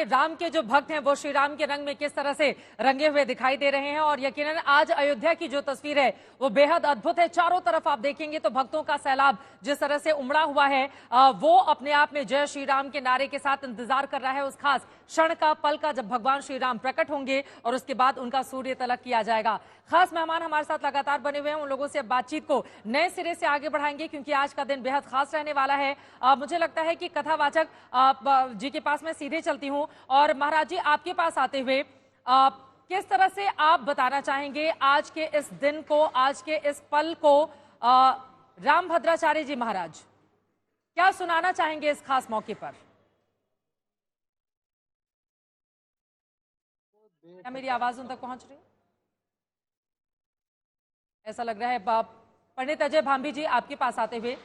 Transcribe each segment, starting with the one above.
राम के जो भक्त हैं वो श्री राम के रंग में किस तरह से रंगे हुए दिखाई दे रहे हैं और यकीनन आज अयोध्या की जो तस्वीर है वो बेहद अद्भुत है। चारों तरफ आप देखेंगे तो भक्तों का सैलाब जिस तरह से उमड़ा हुआ है वो अपने आप में जय श्री राम के नारे के साथ इंतजार कर रहा है उस खास क्षण का, पल का, जब भगवान श्री राम प्रकट होंगे और उसके बाद उनका सूर्य तलक किया जाएगा। खास मेहमान हमारे साथ लगातार बने हुए हैं, उन लोगों से अब बातचीत को नए सिरे से आगे बढ़ाएंगे क्योंकि आज का दिन बेहद खास रहने वाला है। मुझे लगता है कि कथावाचक जी के पास मैं सीधे चलती हूं और महाराज जी आपके पास आते हुए किस तरह से आप बताना चाहेंगे आज के इस दिन को, आज के इस पल को। राम भद्राचार्य जी महाराज क्या सुनाना चाहेंगे इस खास मौके पर? क्या मेरी आवाज उन तक पहुंच रही है? ऐसा लग रहा है पंडित अजय भांभी जी आपके पास आते हुए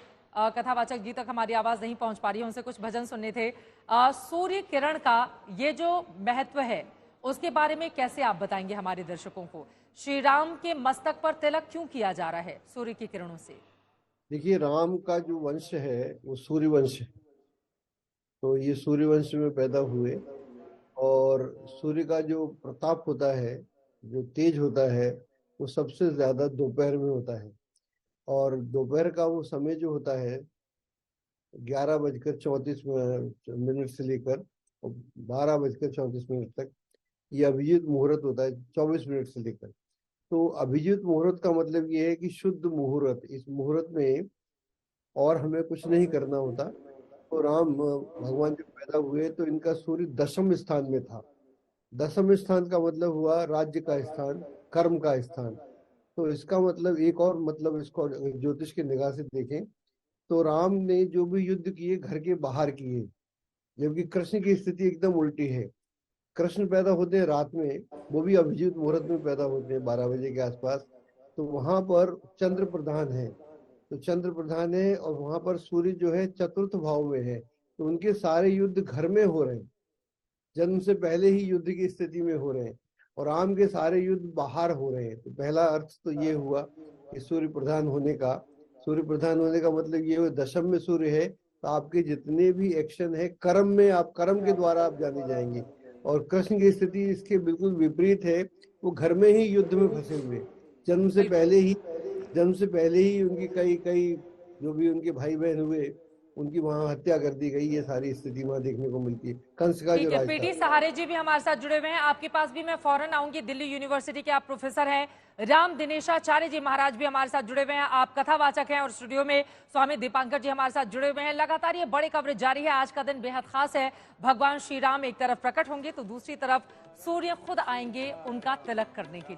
कथावाचक जी तक हमारी आवाज नहीं पहुंच पा रही है, उनसे कुछ भजन सुनने थे। सूर्य किरण का ये जो महत्व है उसके बारे में कैसे आप बताएंगे हमारे दर्शकों को? श्री राम के मस्तक पर तिलक क्यों किया जा रहा है सूर्य की किरणों से? देखिए, राम का जो वंश है वो सूर्य वंश है। तो ये सूर्य वंश में पैदा हुए और सूर्य का जो प्रताप होता है, जो तेज होता है, वो सबसे ज्यादा दोपहर में होता है। और दोपहर का वो समय जो होता है 11:34 से लेकर 12:34 तक, ये अभिजीत मुहूर्त होता है 24 मिनट से लेकर। तो अभिजीत मुहूर्त का मतलब ये है कि शुद्ध मुहूर्त, इस मुहूर्त में और हमें कुछ नहीं करना होता। तो राम भगवान जब पैदा हुए तो इनका सूर्य दशम स्थान में था। दशम स्थान का मतलब हुआ राज्य का स्थान, कर्म का स्थान। तो इसका मतलब एक और मतलब, इसको ज्योतिष की निगाह से देखें तो राम ने जो भी युद्ध किए घर के बाहर किए, जबकि कृष्ण की स्थिति एकदम उल्टी है। कृष्ण पैदा होते हैं रात में, वो भी अभिजीत मुहूर्त में पैदा होते हैं 12 बजे के आसपास। तो वहां पर चंद्र प्रधान है, तो चंद्र प्रधान है और वहां पर सूर्य जो है चतुर्थ भाव में है। तो उनके सारे युद्ध घर में हो रहे हैं, जन्म से पहले ही युद्ध की स्थिति में हो रहे हैं। और राम के सारे युद्ध बाहर हो रहे हैं। तो पहला अर्थ तो ये हुआ कि सूर्य प्रधान होने का। सूर्य प्रधान होने का मतलब ये हुआ दशम में सूर्य है तो आपके जितने भी एक्शन है कर्म में, आप कर्म के द्वारा आप जाने जाएंगे। और कृष्ण की स्थिति इसके बिल्कुल विपरीत है, वो घर में ही युद्ध में फंसे हुए। जन्म से पहले ही जन्म से पहले ही उनकी कई कई जो भी उनके भाई बहन हुए उनकी वहां हत्या कर दी गई। ये सारी स्थिति वहां देखने को मिलती है। कंस का जो ठीक है, राज था। पीटी सहारे जी भी हमारे साथ जुड़े हुए हैं, आपके पास भी मैं फौरन आऊंगी। दिल्ली यूनिवर्सिटी के आप प्रोफेसर हैं। राम दिनेशाचार्य जी महाराज भी हमारे साथ जुड़े हुए हैं, आप कथावाचक हैं और स्टूडियो में स्वामी दीपांकर जी हमारे साथ जुड़े हुए हैं। लगातार ये बड़ी कवरेज जारी है। आज का दिन बेहद खास है। भगवान श्री राम एक तरफ प्रकट होंगे तो दूसरी तरफ सूर्य खुद आएंगे उनका तिलक करने के लिए।